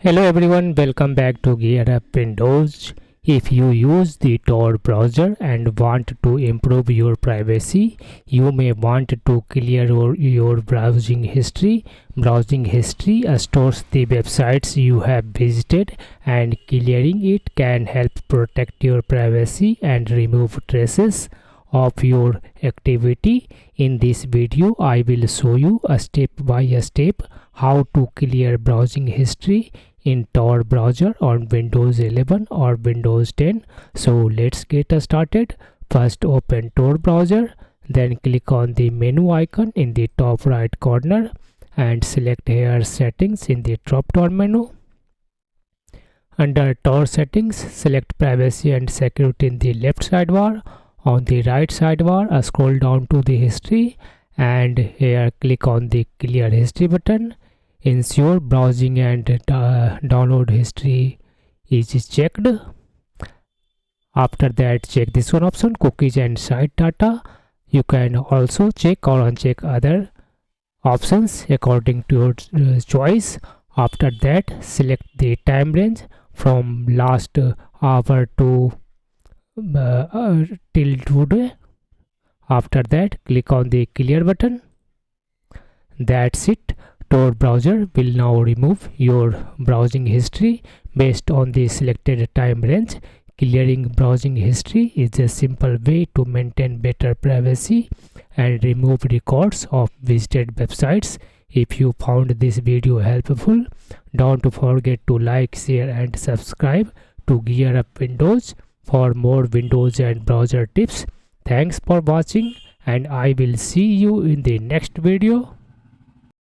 Hello everyone, welcome back to GearUpWindows. If you use the Tor browser and want to improve your privacy, you may want to clear your browsing history. Browsing history stores the websites you have visited, and clearing it can help protect your privacy and remove traces of your activity. In this video, I will show you a step by step how to clear browsing history in Tor browser on Windows 11 or Windows 10. So let's get started. First open Tor browser, then click on the menu icon in the top right corner and select here settings in the drop down menu. Under Tor settings, select privacy and security in the left sidebar. On the right sidebar, scroll down to the history and here click on the clear history button. Ensure browsing and download history is checked. After that, check this one option, cookies and site data. You can also check or uncheck other options according to your choice. After that, select the time range from last hour to till today. After that, click on the clear button. That's it. Tor browser will now remove your browsing history based on the selected time range. Clearing browsing history is a simple way to maintain better privacy and remove records of visited websites. If you found this video helpful, don't forget to like, share and subscribe to GearUpWindows for more Windows and browser tips. Thanks for watching and I will see you in the next video.